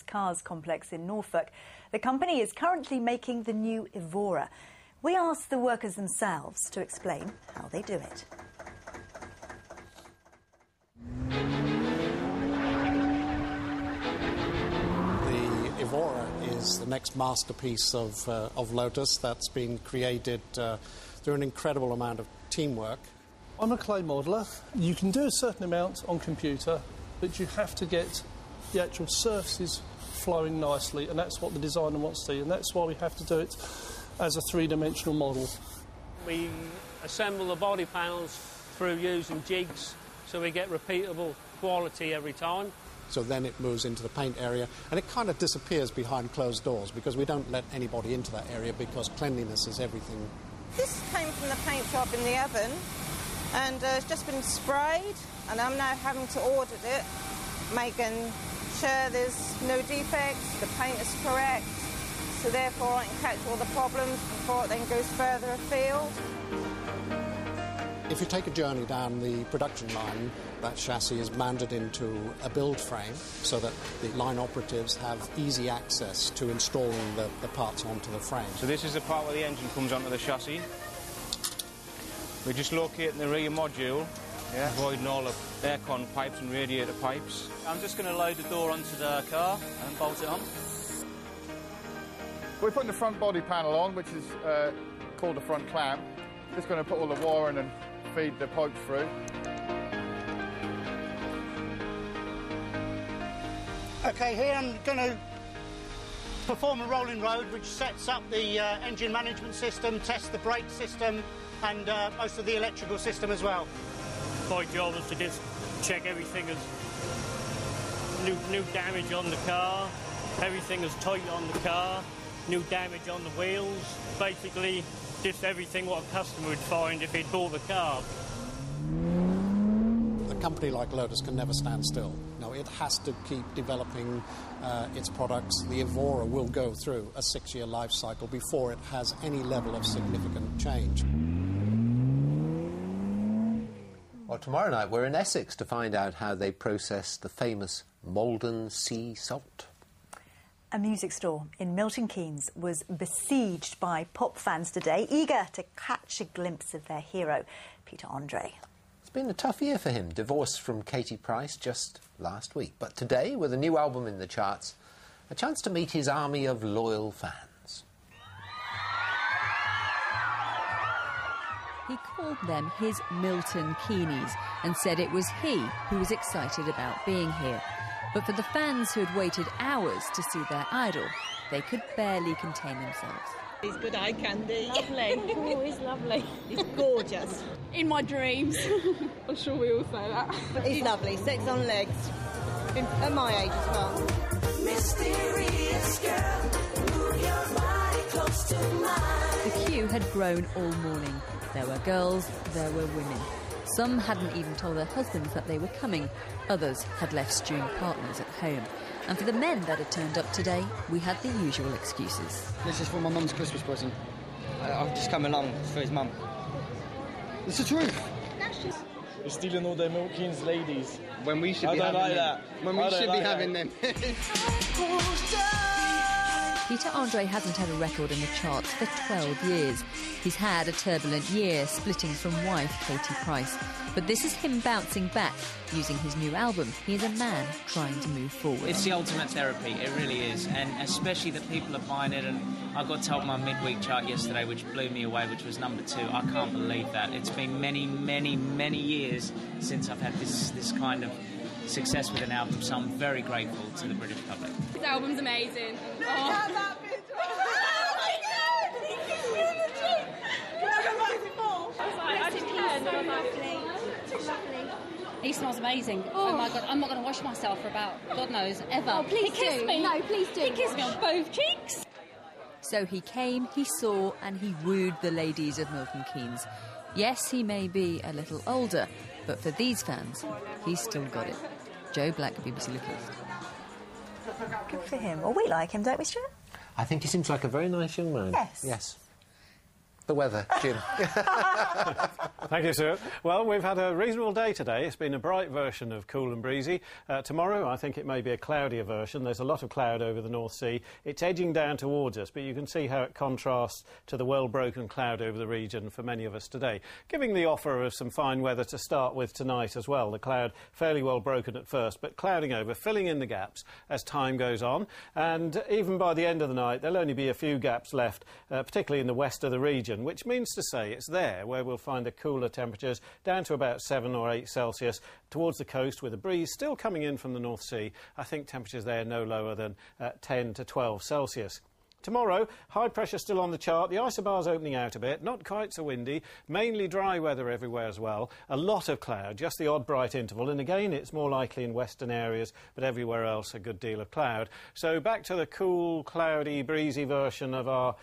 Cars complex in Norfolk. The company is currently making the new Evora. We asked the workers themselves to explain how they do it. The Evora is the next masterpiece of Lotus that's been created through an incredible amount of teamwork. I'm a clay modeller. You can do a certain amount on computer, but you have to get the actual surfaces flowing nicely, and that's what the designer wants to see, and that's why we have to do it as a three-dimensional model. We assemble the body panels through using jigs, so we get repeatable quality every time. So then it moves into the paint area, and it kind of disappears behind closed doors because we don't let anybody into that area because cleanliness is everything. This came from the paint shop in the oven, and it's just been sprayed, and I'm now having to audit it, making sure there's no defects, the paint is correct, so therefore I can catch all the problems before it then goes further afield. If you take a journey down the production line, that chassis is mounted into a build frame so that the line operatives have easy access to installing the parts onto the frame. So this is the part where the engine comes onto the chassis. We're just locating the rear module, avoiding all the aircon pipes and radiator pipes. I'm just going to load the door onto the car and bolt it on. We're putting the front body panel on, which is called the front clamp. Just going to put all the wiring and feed the pipes through. OK, here I'm going to perform a rolling road which sets up the engine management system, tests the brake system and most of the electrical system as well. My job is to just check everything is no damage on the car, everything is tight on the car, no damage on the wheels, basically just everything what a customer would find if he'd bought the car. A company like Lotus can never stand still. No, it has to keep developing its products. The Evora will go through a 6-year life cycle before it has any level of significant change. Well, tomorrow night we're in Essex to find out how they process the famous Malden sea salt. A music store in Milton Keynes was besieged by pop fans today, eager to catch a glimpse of their hero, Peter Andre. It's been a tough year for him, divorced from Katie Price just last week. But today, with a new album in the charts, a chance to meet his army of loyal fans. He called them his Milton Keynes and said it was he who was excited about being here. But for the fans who had waited hours to see their idol, they could barely contain themselves. He's good eye candy. Lovely. Oh, he's lovely. He's gorgeous. In my dreams. I'm sure we all say that. He's lovely, 6 on legs. At my age as well. Mysterious girl, move your body close to mine. The queue had grown all morning. There were girls, there were women. Some hadn't even told their husbands that they were coming. Others had left stewing partners at home. And for the men that had turned up today, we had the usual excuses. This is for my mum's Christmas present. I've just come along for his mum. It's the truth. You're stealing all the Milton Keynes ladies. When we should be having them. When we should be having them. Peter Andre hasn't had a record in the charts for 12 years. He's had a turbulent year, splitting from wife Katie Price. But this is him bouncing back, using his new album. He is a man trying to move forward. It's the ultimate therapy, it really is. And especially that people are buying it. And I got told my midweek chart yesterday, which blew me away, which was #2. I can't believe that. It's been many, many, many years since I've had this kind of success with an album, so I'm very grateful to the British public. This album's amazing. Look at that picture! Oh my God! He kissed me on the cheek! Can I go back to more? I just can. Lovely. He smells amazing. Oh my God, I'm not going to wash myself for about, God knows, ever. Oh, please he kissed me. No, please do. He kissed me on both cheeks. So he came, he saw, and he wooed the ladies of Milton Keynes. Yes, he may be a little older, but for these fans, he's still got it. Joe Black, BBC Look East. Good for him. Well, we like him, don't we, Stuart? I think he seems like a very nice young man. Yes. Yes. the weather, Jim. Thank you, Stuart. Well, we've had a reasonable day today. It's been a bright version of cool and breezy. Tomorrow, I think it may be a cloudier version. There's a lot of cloud over the North Sea. It's edging down towards us, but you can see how it contrasts to the well-broken cloud over the region for many of us today, giving the offer of some fine weather to start with tonight as well. The cloud fairly well broken at first, but clouding over, filling in the gaps as time goes on. And even by the end of the night, there'll only be a few gaps left, particularly in the west of the region, which means to say it's there where we'll find the cooler temperatures down to about 7 or 8 Celsius towards the coast, with a breeze still coming in from the North Sea. I think temperatures there no lower than 10 to 12 Celsius. Tomorrow, high pressure still on the chart. The isobar's opening out a bit, not quite so windy, mainly dry weather everywhere as well. A lot of cloud, just the odd bright interval, and again it's more likely in western areas, but everywhere else a good deal of cloud. So back to the cool, cloudy, breezy version of our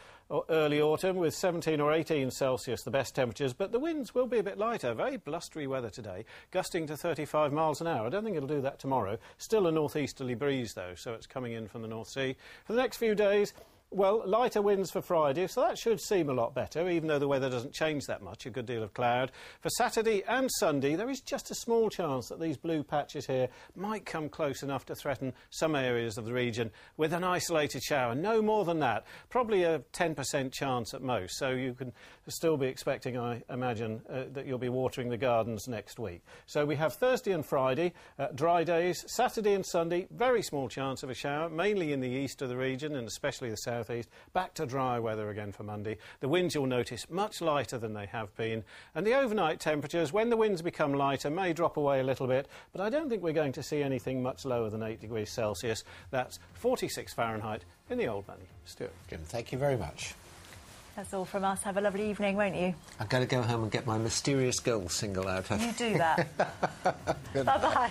early autumn, with 17 or 18 Celsius the best temperatures, but the winds will be a bit lighter. Very blustery weather today, gusting to 35 miles an hour. I don't think it'll do that tomorrow. Still a northeasterly breeze though, so it's coming in from the North Sea. For the next few days, well, lighter winds for Friday, so that should seem a lot better, even though the weather doesn't change that much, a good deal of cloud. For Saturday and Sunday, there is just a small chance that these blue patches here might come close enough to threaten some areas of the region with an isolated shower. No more than that. Probably a 10% chance at most, so you can still be expecting, I imagine, that you'll be watering the gardens next week. So we have Thursday and Friday, dry days. Saturday and Sunday, very small chance of a shower, mainly in the east of the region and especially the southeast. Back to dry weather again for Monday. The winds, you'll notice, much lighter than they have been. And the overnight temperatures, when the winds become lighter, may drop away a little bit, but I don't think we're going to see anything much lower than 8 degrees Celsius. That's 46 Fahrenheit in the old money. Stuart. Jim, thank you very much. That's all from us. Have a lovely evening, won't you? I'm going to go home and get my Mysterious Girl single out. You do that. Bye-bye.